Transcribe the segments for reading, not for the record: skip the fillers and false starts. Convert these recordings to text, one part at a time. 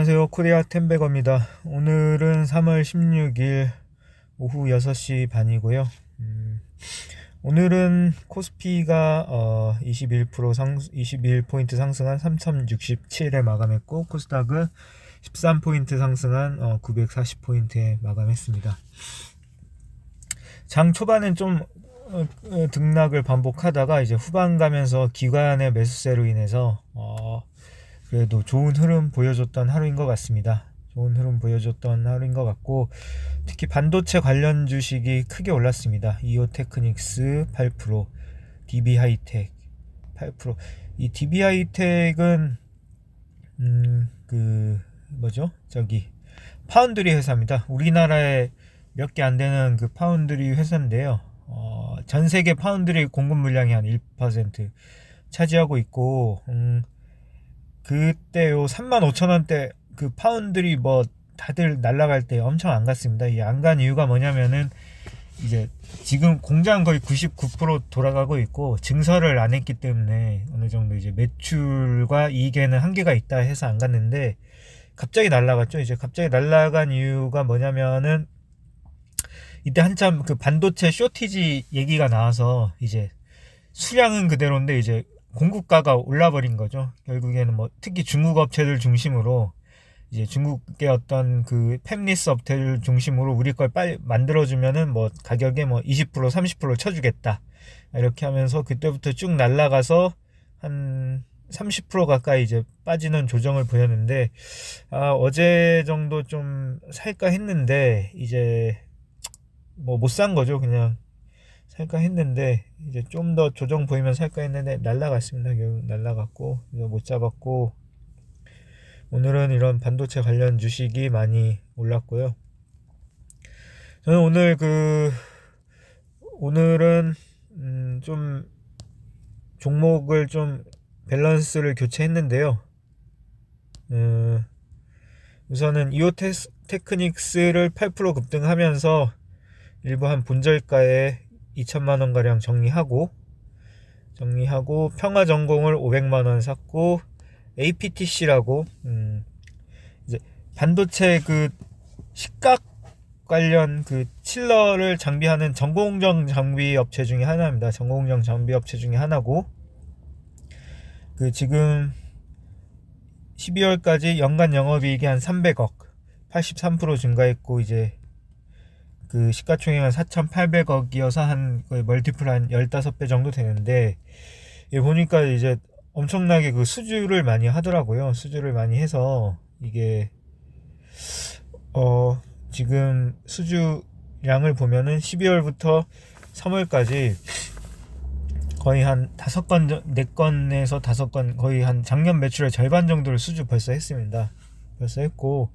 안녕하세요. 코리아 템베거입니다. 오늘은 3월 16일 오후 6시 반이고요. 오늘은 코스피가 21포인트 상승한 3067에 마감했고, 코스닥은 13포인트 상승한 940포인트에 마감했습니다. 장 초반엔 좀 등락을 반복하다가 이제 후반 가면서 기관의 매수세로 인해서 그래도 좋은 흐름 보여줬던 하루인 것 같습니다. 좋은 흐름 보여줬던 하루인 것 같고, 특히 반도체 관련 주식이 크게 올랐습니다. 이오테크닉스 8%, DB하이텍 8%. 이 DB하이텍은 파운드리 회사입니다. 우리나라에 몇 개 안 되는 그 파운드리 회사인데요. 전 세계 파운드리 공급 물량이 한 1% 차지하고 있고, 그때요 35,000원대 그 파운드리 다들 날라갈 때 엄청 안 갔습니다. 이 안 간 이유가 뭐냐면은 이제 지금 공장 거의 99% 돌아가고 있고 증설을 안 했기 때문에 어느 정도 이제 매출과 이익에는 한계가 있다 해서 안 갔는데, 갑자기 날라갔죠. 이제 갑자기 날라간 이유가 뭐냐면은 이때 한참 그 반도체 쇼티지 얘기가 나와서 이제 수량은 그대로인데 이제 공급가가 올라버린 거죠. 결국에는 특히 중국 업체들 중심으로 이제 중국의 어떤 그 팹리스 업체를 중심으로 우리 걸 빨리 만들어주면은 가격에 20% 30% 쳐주겠다 이렇게 하면서 그때부터 쭉 날라가서 한 30% 가까이 이제 빠지는 조정을 보였는데, 어제 정도 좀 살까 했는데 이제 못 산 거죠. 그냥 살까 했는데 이제 좀 더 조정 보이면 살까 했는데 날라갔습니다. 결국 날라갔고 이거 못 잡았고, 오늘은 이런 반도체 관련 주식이 많이 올랐고요. 저는 오늘은 좀 종목을 좀 밸런스를 교체했는데요. 우선은 이오테크닉스를 8% 급등하면서 일부 한 본절가에 2천만원 가량 정리하고 평화전공을 500만원 샀고, APTC라고 이제 반도체 그 식각 관련 그 칠러를 장비하는 전공정 장비 업체 중에 하나입니다. 전공정 장비 업체 중에 하나고, 그 지금 12월까지 연간 영업이익이 한 300억 83% 증가했고, 이제 그 시가총액은 4,800억이어서 한 거의 멀티플 한 15배 정도 되는데, 보니까 이제 엄청나게 그 수주를 많이 하더라고요. 수주를 많이 해서 이게 지금 수주량을 보면은 12월부터 3월까지 거의 한 4건에서 5건, 거의 한 작년 매출의 절반 정도를 수주 벌써 했습니다. 벌써 했고,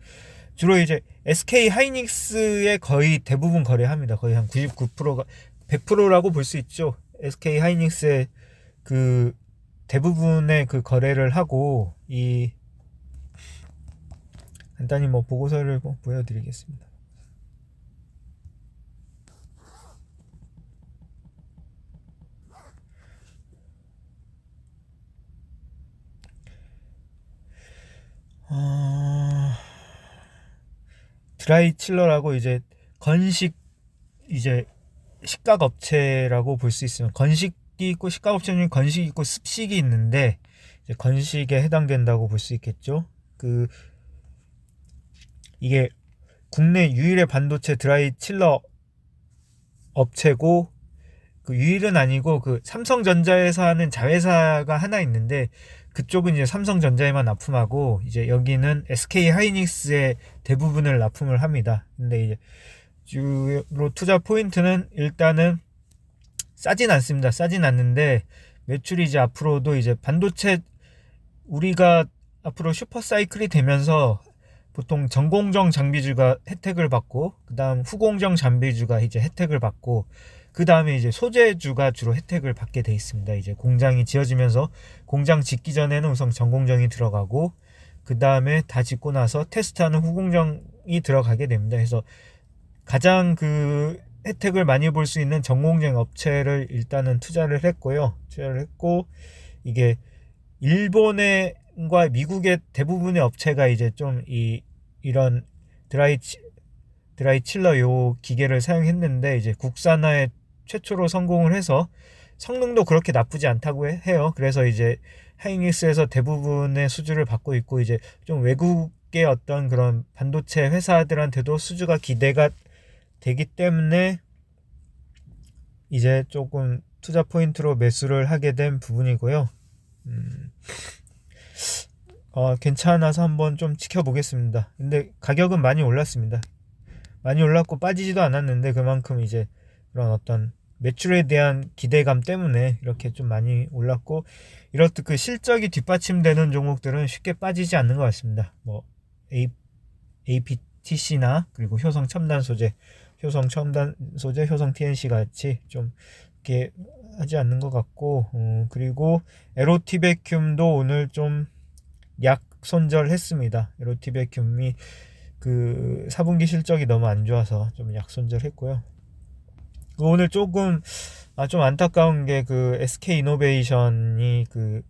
주로 이제 SK 하이닉스의 거의 대부분 거래합니다. 거의 한 99%가 100%라고 볼 수 있죠. SK 하이닉스의 그 대부분의 그 거래를 하고, 간단히 보고서를 보여드리겠습니다. 드라이칠러라고 이제 건식 이제 식각 업체라고 볼 수 있으면, 건식이 있고 식각 업체 중에 건식이 있고 습식이 있는데 이제 건식에 해당된다고 볼 수 있겠죠. 이게 국내 유일의 반도체 드라이칠러 업체고, 그 유일은 아니고 그 삼성전자에서 하는 자회사가 하나 있는데 그쪽은 이제 삼성전자에만 납품하고, 이제 여기는 SK 하이닉스의 대부분을 납품을 합니다. 근데 이제 주로 투자 포인트는 일단은 싸진 않습니다. 싸진 않는데 매출이 이제 앞으로도 이제 반도체, 우리가 앞으로 슈퍼사이클이 되면서 보통 전공정 장비주가 혜택을 받고, 그 다음 후공정 장비주가 이제 혜택을 받고, 그 다음에 이제 소재주가 주로 혜택을 받게 돼 있습니다. 이제 공장이 지어지면서 공장 짓기 전에는 우선 전공정이 들어가고, 그 다음에 다 짓고 나서 테스트하는 후공정이 들어가게 됩니다. 그래서 가장 그 혜택을 많이 볼 수 있는 전공정 업체를 일단은 투자를 했고, 이게 일본의 일본과 미국의 대부분의 업체가 이제 좀 이런 드라이 칠러 요 기계를 사용했는데 이제 국산화에 최초로 성공을 해서 성능도 그렇게 나쁘지 않다고 해요. 그래서 이제 하이닉스에서 대부분의 수주를 받고 있고, 이제 좀 외국의 어떤 그런 반도체 회사들한테도 수주가 기대가 되기 때문에 이제 조금 투자 포인트로 매수를 하게 된 부분이고요. 괜찮아서 한번 좀 지켜보겠습니다. 근데 가격은 많이 올랐습니다. 많이 올랐고 빠지지도 않았는데 그만큼 이제 그런 어떤 매출에 대한 기대감 때문에 이렇게 좀 많이 올랐고, 이렇듯 그 실적이 뒷받침되는 종목들은 쉽게 빠지지 않는 것 같습니다. 뭐 APTC나 그리고 효성 첨단 소재, 효성 TNC 같이 좀 이렇게 하지 않는 것 같고, 그리고 에로티베큐움도 오늘 좀 약손절했습니다. 에로티베큐움이 그 4분기 실적이 너무 안 좋아서 좀 약손절했고요. 오늘 조금 좀 안타까운 게 그 SK 이노베이션이 그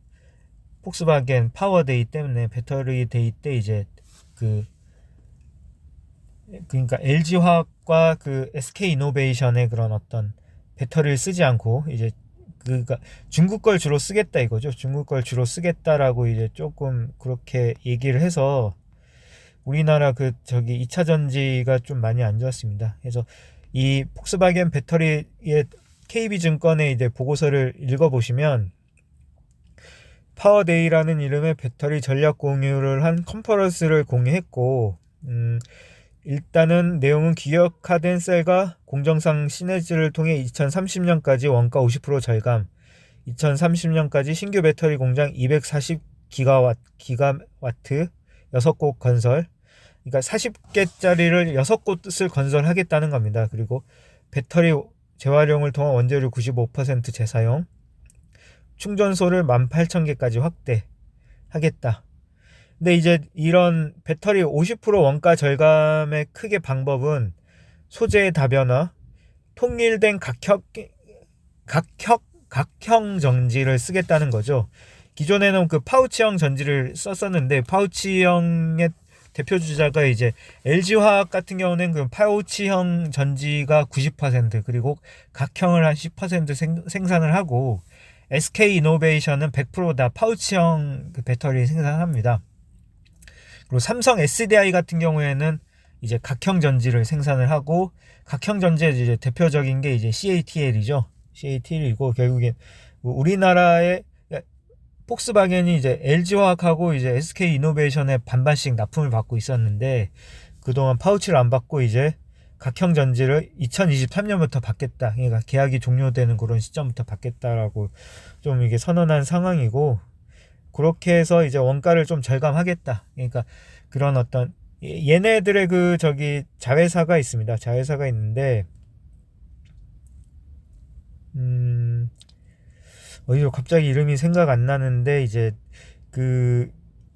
폭스바겐 파워데이 때문에, 배터리 데이 때 이제 그러니까 LG화학과 그 SK 이노베이션의 그런 어떤 배터리를 쓰지 않고 이제 그니까 중국 걸 주로 쓰겠다 이거죠. 중국 걸 주로 쓰겠다라고 이제 조금 그렇게 얘기를 해서 우리나라 그 2차 전지가 좀 많이 안 좋았습니다. 그래서 이 폭스바겐 배터리의 KB증권의 이제 보고서를 읽어보시면, 파워데이라는 이름의 배터리 전략 공유를 한 컨퍼런스를 공유했고, 일단은 내용은 기획화된 셀과 공정상 시너지를 통해 2030년까지 원가 50% 절감, 2030년까지 신규 배터리 공장 240기가와트 6곳 건설, 그러니까 40개짜리를 6곳을 건설하겠다는 겁니다. 그리고 배터리 재활용을 통한 원재료 95% 재사용, 충전소를 18,000개까지 확대하겠다. 근데 이제 이런 배터리 50% 원가 절감의 크게 방법은 소재의 다변화, 통일된 각형 전지를 쓰겠다는 거죠. 기존에는 그 파우치형 전지를 썼었는데, 파우치형의 대표 주자가 이제 LG화학 같은 경우는 그 파우치형 전지가 90%, 그리고 각형을 한 10% 생산을 하고, SK 이노베이션은 100% 파우치형 그 배터리 생산합니다. 그리고 삼성 SDI 같은 경우에는 이제 각형 전지를 생산을 하고, 각형 전지의 이제 대표적인 게 이제 CATL이죠. CATL이고, 결국엔 우리나라의 폭스바겐이 이제 LG화학하고 이제 SK 이노베이션에 반반씩 납품을 받고 있었는데, 그동안 파우치를 안 받고 이제 각형 전지를 2023년부터 받겠다. 그러니까 계약이 종료되는 그런 시점부터 받겠다라고 좀 이게 선언한 상황이고, 그렇게 해서 이제 원가를 좀 절감하겠다. 그러니까 그런 어떤 얘네들의 그 자회사가 있습니다. 자회사가 있는데, 어디서 갑자기 이름이 생각 안 나는데, 이제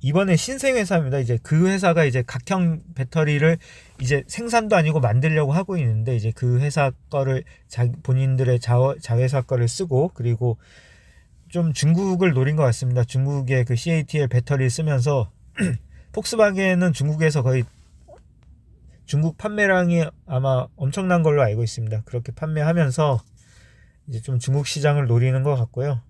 이번에 신생회사입니다. 이제 그 회사가 이제 각형 배터리를 이제 생산도 아니고 만들려고 하고 있는데, 이제 그 회사 거를 본인들의 자회사 거를 쓰고, 그리고 좀 중국을 노린 것 같습니다. 중국의 그 CATL 배터리 쓰면서 폭스바겐은 중국에서 거의 중국 판매량이 아마 엄청난 걸로 알고 있습니다. 그렇게 판매하면서 이제 좀 중국 시장을 노리는 것 같고요.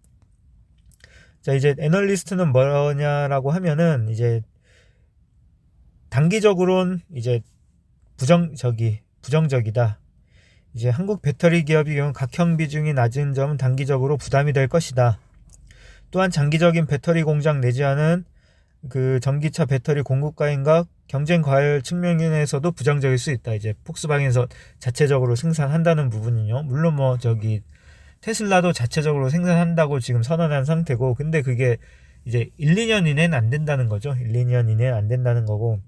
자, 이제 애널리스트는 뭐냐라고 하면은, 이제 단기적으로는 이제 부정적이다. 이제 한국 배터리 기업의 경우 각형 비중이 낮은 점은 단기적으로 부담이 될 것이다. 또한 장기적인 배터리 공장 내지하는 그 전기차 배터리 공급가인과 경쟁 과열 측면에서도 부정적일 수 있다. 이제 폭스바겐에서 자체적으로 생산한다는 부분이요. 물론 테슬라도 자체적으로 생산한다고 지금 선언한 상태고, 근데 그게 이제 1, 2년 이내는 안 된다는 거죠. 1, 2년 이내는 안 된다는 거고,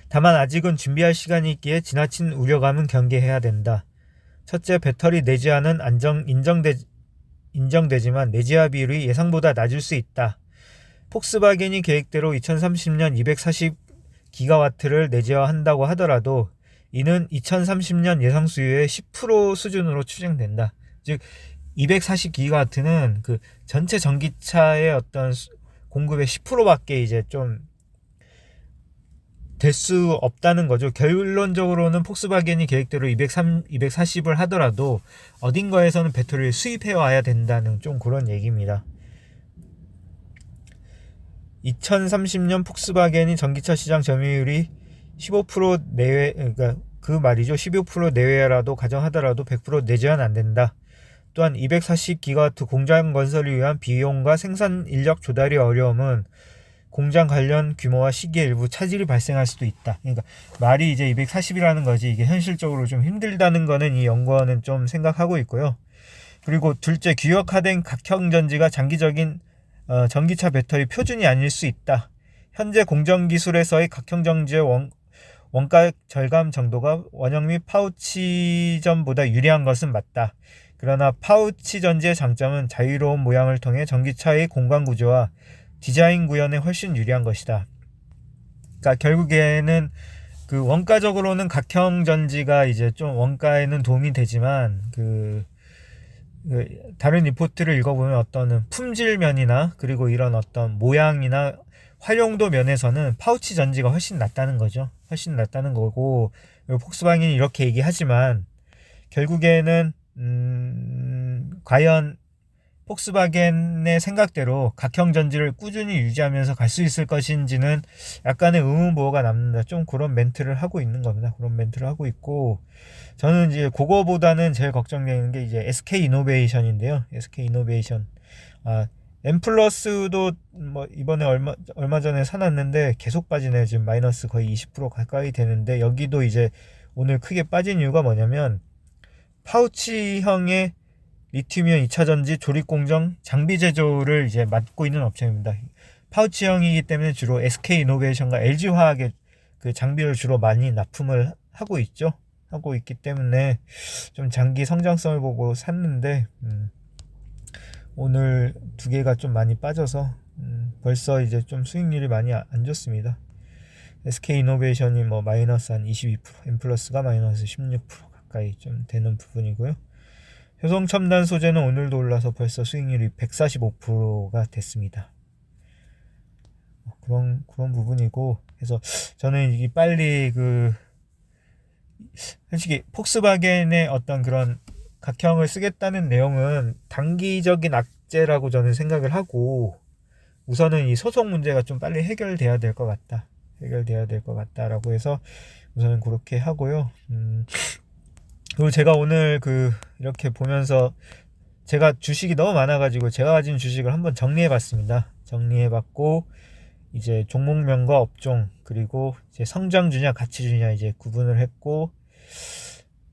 다만 아직은 준비할 시간이 있기에 지나친 우려감은 경계해야 된다. 첫째, 배터리 내재화는 인정되지만 내재화 비율이 예상보다 낮을 수 있다. 폭스바겐이 계획대로 2030년 240기가와트를 내재화한다고 하더라도 이는 2030년 예상 수요의 10% 수준으로 추정된다. 즉 240기가와트는 그 전체 전기차의 어떤 공급의 10%밖에 이제 좀 될 수 없다는 거죠. 결론적으로는 폭스바겐이 계획대로 240을 하더라도 어딘가에서는 배터리를 수입해 와야 된다는 좀 그런 얘기입니다. 2030년 폭스바겐이 전기차 시장 점유율이 15% 내외, 그러니까 그 말이죠. 15% 내외라도 가정하더라도 100% 내재는 안 된다. 또한 240기가와트 공장 건설을 위한 비용과 생산 인력 조달이 어려움은 공장 관련 규모와 시기에 일부 차질이 발생할 수도 있다. 그러니까 말이 이제 240이라는 거지, 이게 현실적으로 좀 힘들다는 거는 이 연구원은 좀 생각하고 있고요. 그리고 둘째, 규격화된 각형 전지가 장기적인 전기차 배터리 표준이 아닐 수 있다. 현재 공정 기술에서의 각형 전지의 원가 절감 정도가 원형 및 파우치전보다 유리한 것은 맞다. 그러나 파우치 전지의 장점은 자유로운 모양을 통해 전기차의 공간 구조와 디자인 구현에 훨씬 유리한 것이다. 그러니까 결국에는 그 원가적으로는 각형 전지가 이제 좀 원가에는 도움이 되지만 그 다른 리포트를 읽어보면 어떤 품질 면이나 그리고 이런 어떤 모양이나 활용도 면에서는 파우치 전지가 훨씬 낫다는 거죠. 훨씬 낫다는 거고, 폭스바겐이 이렇게 얘기하지만 결국에는 과연 폭스바겐의 생각대로 각형 전지를 꾸준히 유지하면서 갈 수 있을 것인지는 약간의 의문부호가 남는다. 좀 그런 멘트를 하고 있는 겁니다. 그런 멘트를 하고 있고, 저는 이제 그거보다는 제일 걱정되는 게 이제 SK 이노베이션인데요. SK 이노베이션. M 플러스도 뭐 이번에 얼마 전에 사놨는데 계속 빠지네요. 지금 마이너스 거의 20% 가까이 되는데, 여기도 이제 오늘 크게 빠진 이유가 뭐냐면 파우치형의 리튬이온 2차전지 조립공정 장비 제조를 이제 맡고 있는 업체입니다. 파우치형이기 때문에 주로 SK이노베이션과 LG화학의 그 장비를 주로 많이 납품을 하고 있죠. 하고 있기 때문에 좀 장기 성장성을 보고 샀는데 오늘 두 개가 좀 많이 빠져서 벌써 이제 좀 수익률이 많이 안 좋습니다. SK이노베이션이 뭐 마이너스 한 22%, M+가 마이너스 16% 가까이 좀 되는 부분이고요. 효성첨단 소재는 오늘도 올라서 벌써 수익률이 145%가 됐습니다. 그런 부분이고, 그래서 저는 이게 빨리 솔직히 폭스바겐의 어떤 그런 각형을 쓰겠다는 내용은 단기적인 악재라고 저는 생각을 하고, 우선은 이 소송 문제가 좀 빨리 해결돼야 될 것 같다. 해결돼야 될 것 같다라고 해서 우선은 그렇게 하고요. 그리고 제가 오늘 이렇게 보면서 제가 주식이 너무 많아가지고 제가 가진 주식을 한번 정리해봤습니다. 정리해봤고 이제 종목명과 업종 그리고 이제 성장주냐 가치주냐 이제 구분을 했고,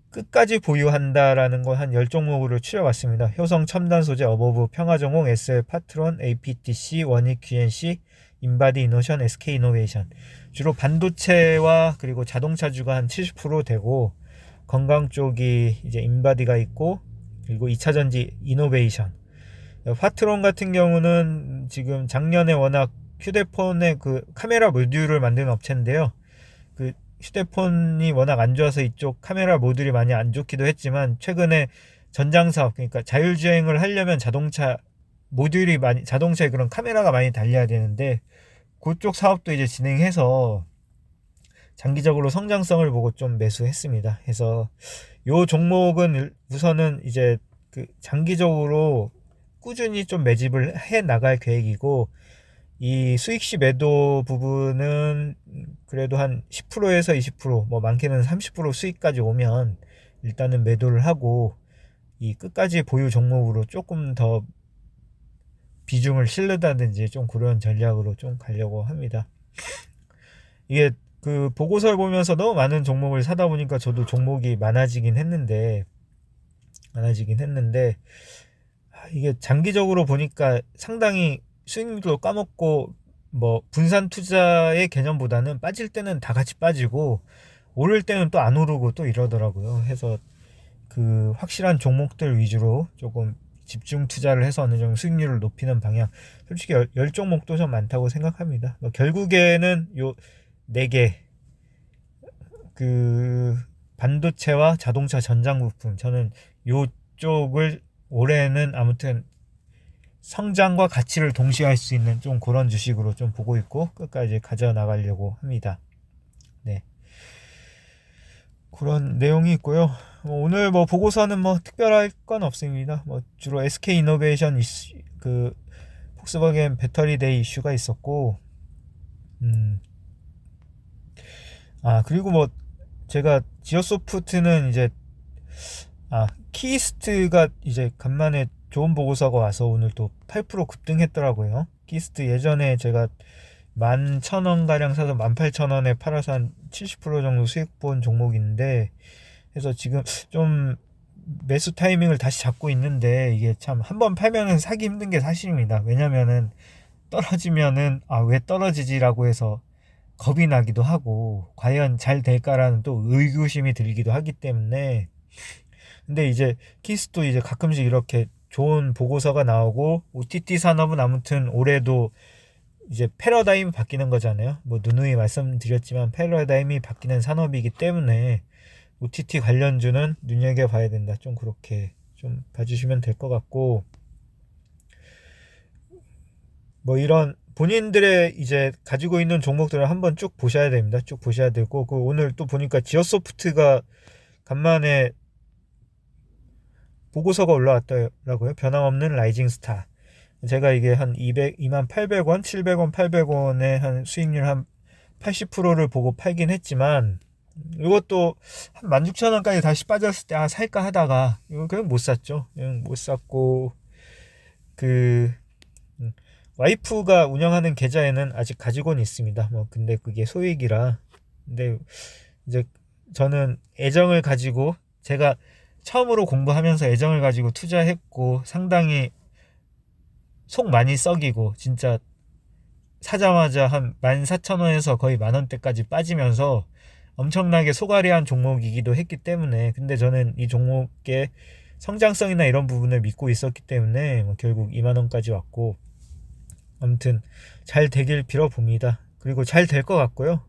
끝까지 보유한다라는 거 한 10종목으로 추려봤습니다. 효성첨단소재, 어버브, 평화전공, SL, 파트론, APTC, 원익, QNC, 인바디, 이노션, SK이노베이션. 주로 반도체와 그리고 자동차주가 한 70% 되고, 건강 쪽이 이제 인바디가 있고, 그리고 2차전지 이노베이션. 파트론 같은 경우는 지금 작년에 워낙 휴대폰의 그 카메라 모듈을 만드는 업체인데요. 그 휴대폰이 워낙 안 좋아서 이쪽 카메라 모듈이 많이 안 좋기도 했지만, 최근에 전장사업, 그러니까 자율주행을 하려면 자동차에 그런 카메라가 많이 달려야 되는데, 그쪽 사업도 이제 진행해서 장기적으로 성장성을 보고 좀 매수했습니다. 그래서 요 종목은 우선은 이제 장기적으로 꾸준히 좀 매집을 해 나갈 계획이고, 이 수익시 매도 부분은 그래도 한 10%에서 20%, 뭐 많게는 30% 수익까지 오면 일단은 매도를 하고, 이 끝까지 보유 종목으로 조금 더 비중을 실르다든지 좀 그런 전략으로 좀 가려고 합니다. 이게 보고서를 보면서 너무 많은 종목을 사다 보니까 저도 종목이 많아지긴 했는데 이게 장기적으로 보니까 상당히 수익률도 까먹고, 뭐 분산 투자의 개념보다는 빠질 때는 다 같이 빠지고 오를 때는 또 안 오르고 또 이러더라고요. 해서 확실한 종목들 위주로 조금 집중 투자를 해서 어느 정도 수익률을 높이는 방향. 솔직히 10종목도 좀 많다고 생각합니다. 결국에는 요 4개, 반도체와 자동차 전장 부품, 저는 요쪽을 올해는 아무튼 성장과 가치를 동시에 할 수 있는 좀 그런 주식으로 좀 보고 있고 끝까지 가져나가려고 합니다. 네. 그런 내용이 있고요. 오늘 뭐 보고서는 뭐 특별할 건 없습니다. 뭐 주로 SK 이노베이션 이슈, 그 폭스바겐 배터리 데이 이슈가 있었고, 그리고 뭐 제가 지오소프트는 이제 키스트가 이제 간만에 좋은 보고서가 와서 오늘 또 8% 급등했더라고요. 키스트 예전에 제가 11,000원 가량 사서 18,000원에 팔아서 한 70% 정도 수익 본 종목인데, 그래서 지금 좀 매수 타이밍을 다시 잡고 있는데, 이게 참 한번 팔면은 사기 힘든 게 사실입니다. 왜냐면은 떨어지면은 왜 떨어지지라고 해서 겁이 나기도 하고, 과연 잘 될까라는 또 의구심이 들기도 하기 때문에. 근데 이제 키스도 이제 가끔씩 이렇게 좋은 보고서가 나오고, OTT 산업은 아무튼 올해도 이제 패러다임이 바뀌는 거잖아요. 뭐 누누이 말씀드렸지만 패러다임이 바뀌는 산업이기 때문에 OTT 관련주는 눈여겨봐야 된다. 좀 그렇게 좀 봐주시면 될 것 같고, 뭐 이런 본인들의 이제 가지고 있는 종목들을 한번 쭉 보셔야 됩니다. 쭉 보셔야 되고, 오늘 또 보니까 지오소프트가 간만에 보고서가 올라왔더라고요. 변함없는 라이징 스타. 제가 이게 한 28,000원, 700원, 800원에 한 수익률 한 80%를 보고 팔긴 했지만, 이것도 한 16,000원까지 다시 빠졌을 때 살까 하다가 이거 그냥 못 샀죠. 그냥 못 샀고, 와이프가 운영하는 계좌에는 아직 가지고는 있습니다. 뭐 근데 그게 소액이라. 근데 이제 저는 애정을 가지고, 제가 처음으로 공부하면서 애정을 가지고 투자했고, 상당히 속 많이 썩이고, 진짜 사자마자 한 14,000원에서 거의 만원대까지 빠지면서 엄청나게 소가리한 종목이기도 했기 때문에, 근데 저는 이 종목의 성장성이나 이런 부분을 믿고 있었기 때문에 결국 2만원까지 왔고, 아무튼 잘 되길 빌어봅니다. 그리고 잘 될 것 같고요.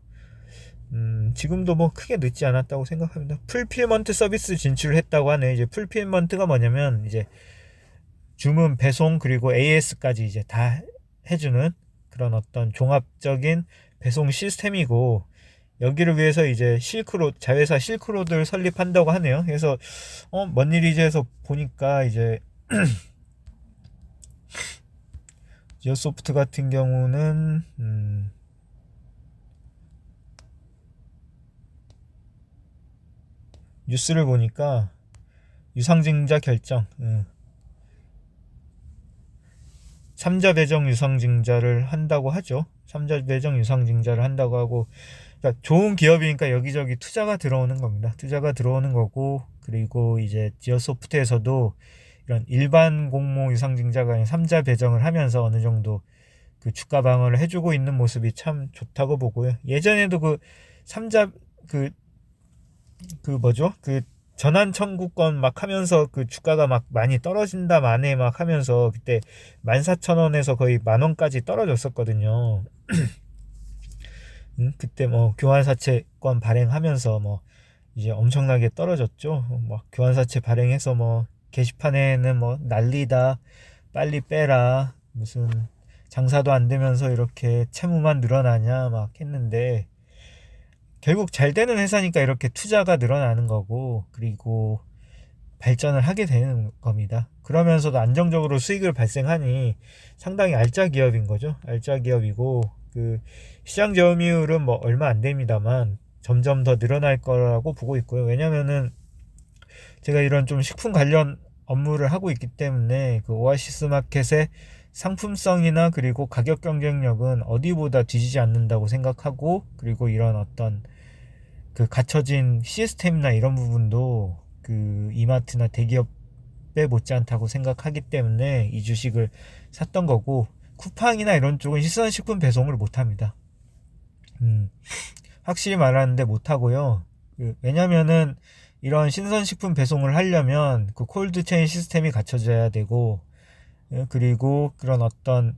지금도 뭐 크게 늦지 않았다고 생각합니다. 풀필먼트 서비스 진출을 했다고 하네. 이제 풀필먼트가 뭐냐면 이제 주문, 배송, 그리고 AS까지 이제 다 해주는 그런 어떤 종합적인 배송 시스템이고, 여기를 위해서 이제 자회사 실크로드를 설립한다고 하네요. 그래서 뭔 일이지 해서 보니까 이제 지오소프트 같은 경우는 뉴스를 보니까 유상증자 결정, 3자 배정 유상증자를 한다고 하죠. 3자 배정 유상증자를 한다고 하고, 그러니까 좋은 기업이니까 여기저기 투자가 들어오는 겁니다. 투자가 들어오는 거고, 그리고 이제 지오소프트에서도 이런 일반 공모 유상증자가 아닌 3자 배정을 하면서 어느 정도 그 주가 방어를 해주고 있는 모습이 참 좋다고 보고요. 예전에도 3자 전환 청구권 막 하면서 주가가 막 많이 떨어진다 만에 막 하면서 그때 14,000원에서 거의 만원까지 떨어졌었거든요. 그때 뭐 교환사채권 발행하면서 뭐 이제 엄청나게 떨어졌죠. 막 교환사채 발행해서 뭐 게시판에는 뭐 난리다, 빨리 빼라, 무슨 장사도 안 되면서 이렇게 채무만 늘어나냐 막 했는데, 결국 잘 되는 회사니까 이렇게 투자가 늘어나는 거고, 그리고 발전을 하게 되는 겁니다. 그러면서도 안정적으로 수익을 발생하니 상당히 알짜 기업인 거죠. 알짜 기업이고, 시장 점유율은 뭐 얼마 안 됩니다만 점점 더 늘어날 거라고 보고 있고요. 왜냐면은 제가 이런 좀 식품 관련 업무를 하고 있기 때문에 오아시스 마켓의 상품성이나 그리고 가격 경쟁력은 어디보다 뒤지지 않는다고 생각하고, 그리고 이런 어떤 갖춰진 시스템이나 이런 부분도 이마트나 대기업에 못지않다고 생각하기 때문에 이 주식을 샀던 거고, 쿠팡이나 이런 쪽은 신선식품 배송을 못합니다. 확실히 말하는데 못하고요. 왜냐면은 이런 신선식품 배송을 하려면 콜드체인 시스템이 갖춰져야 되고, 그리고 그런 어떤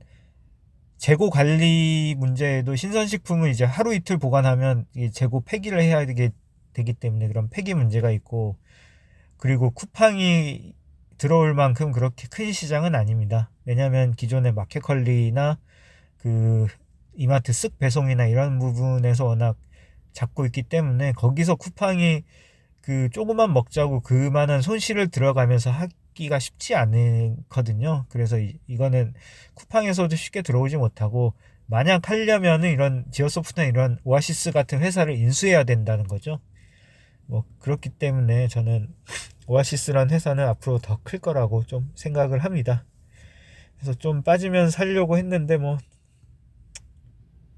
재고 관리 문제에도 신선식품을 이제 하루 이틀 보관하면 재고 폐기를 해야 되기 때문에 그런 폐기 문제가 있고, 그리고 쿠팡이 들어올 만큼 그렇게 큰 시장은 아닙니다. 왜냐하면 기존의 마켓컬리나 그 이마트 쓱 배송이나 이런 부분에서 워낙 잡고 있기 때문에 거기서 쿠팡이 그 조그만 먹자고 그만한 손실을 들어가면서 하기가 쉽지 않거든요. 그래서 이거는 쿠팡에서도 쉽게 들어오지 못하고, 만약 하려면은 이런 지오소프트나 이런 오아시스 같은 회사를 인수해야 된다는 거죠. 뭐 그렇기 때문에 저는 오아시스라는 회사는 앞으로 더 클 거라고 좀 생각을 합니다. 그래서 좀 빠지면 살려고 했는데 뭐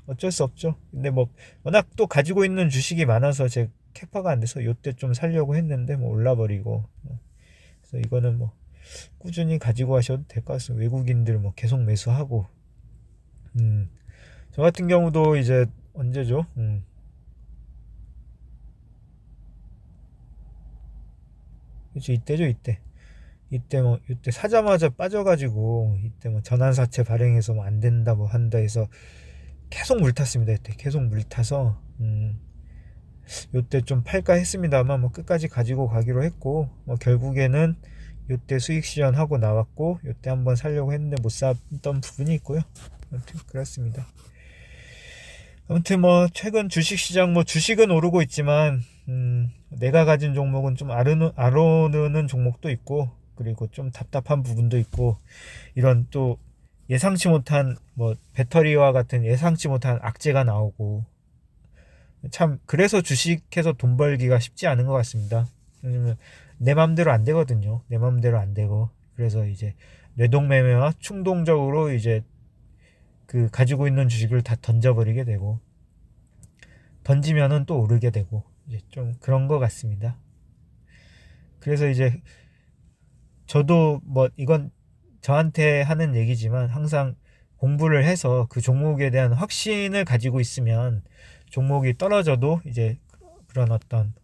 어쩔 수 없죠. 근데 뭐 워낙 또 가지고 있는 주식이 많아서 제 캐파가 안 돼서 요때 좀 살려고 했는데 뭐 올라버리고, 그래서 이거는 뭐 꾸준히 가지고 하셔도 될 것 같습니다. 외국인들 뭐 계속 매수하고. 저 같은 경우도 이제 언제죠? 그렇죠, 이때죠, 이때 뭐 이때 사자마자 빠져가지고, 이때 뭐 전환사채 발행해서 뭐 안 된다 뭐 한다 해서 계속 물탔습니다. 이때 계속 물타서 요때 좀 팔까 했습니다만 뭐 끝까지 가지고 가기로 했고, 뭐 결국에는 요때 수익 실현하고 나왔고, 요때 한번 살려고 했는데 못 샀던 부분이 있고요. 아무튼 그렇습니다. 아무튼 뭐 최근 주식시장, 뭐 주식은 오르고 있지만 내가 가진 종목은 좀 아르는 종목도 있고, 그리고 좀 답답한 부분도 있고, 이런 또 예상치 못한 뭐 배터리와 같은 예상치 못한 악재가 나오고, 참 그래서 주식해서 돈 벌기가 쉽지 않은 것 같습니다. 왜냐면 내 맘대로 안 되거든요. 내 맘대로 안 되고, 그래서 이제 뇌동매매와 충동적으로 이제 그 가지고 있는 주식을 다 던져버리게 되고, 던지면은 또 오르게 되고, 이제 좀 그런 것 같습니다. 그래서 이제 저도 뭐 이건 저한테 하는 얘기지만, 항상 공부를 해서 그 종목에 대한 확신을 가지고 있으면 종목이 떨어져도 이제 그런 어떤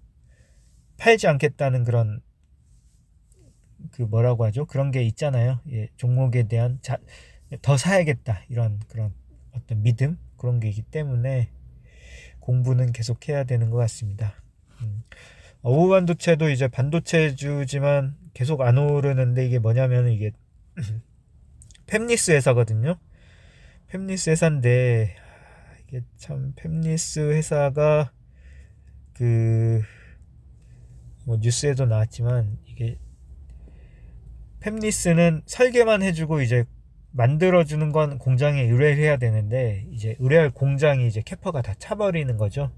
팔지 않겠다는 그런 그 뭐라고 하죠? 그런 게 있잖아요. 예, 종목에 대한 더 사야겠다 이런 그런 어떤 믿음, 그런 게 있기 때문에 공부는 계속 해야 되는 것 같습니다. 오후 반도체도 이제 반도체주지만 계속 안 오르는데, 이게 뭐냐면 이게 팹리스 회사거든요. 팹리스 회사인데, 이게 참 팹리스 회사가 그 뭐 뉴스에도 나왔지만, 이게 팹리스는 설계만 해주고 이제 만들어주는 건 공장에 의뢰를 해야 되는데, 이제 의뢰할 공장이 이제 캐퍼가 다 차버리는 거죠.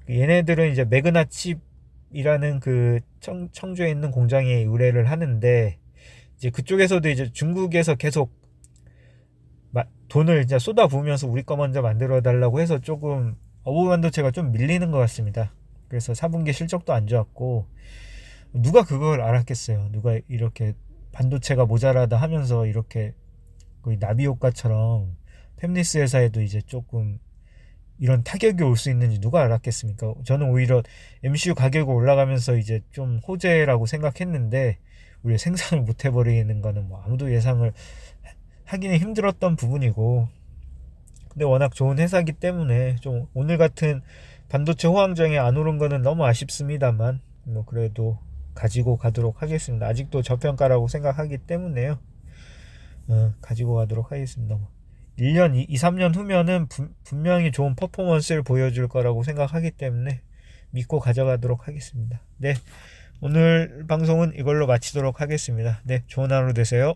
얘네들은 이제 매그나 칩이라는 그 청주에 있는 공장에 의뢰를 하는데, 이제 그쪽에서도 이제 중국에서 계속 돈을 이제 쏟아부으면서 우리 거 먼저 만들어 달라고 해서 조금 어부 반도체가 좀 밀리는 것 같습니다. 그래서 4분기 실적도 안 좋았고, 누가 그걸 알았겠어요. 누가 이렇게 반도체가 모자라다 하면서 이렇게 거의 나비 효과처럼 팹리스 회사에도 이제 조금 이런 타격이 올 수 있는지 누가 알았겠습니까? 저는 오히려 MCU 가격이 올라가면서 이제 좀 호재라고 생각했는데, 우리 생산을 못 해버리는 거는 뭐 아무도 예상을 하기는 힘들었던 부분이고, 근데 워낙 좋은 회사기 때문에 좀 오늘 같은 반도체 호황장에 안 오른 거는 너무 아쉽습니다만, 뭐 그래도 가지고 가도록 하겠습니다. 아직도 저평가라고 생각하기 때문에요. 가지고 가도록 하겠습니다. 1년, 2, 3년 후면은 분명히 좋은 퍼포먼스를 보여줄 거라고 생각하기 때문에 믿고 가져가도록 하겠습니다. 네, 오늘 방송은 이걸로 마치도록 하겠습니다. 네, 좋은 하루 되세요.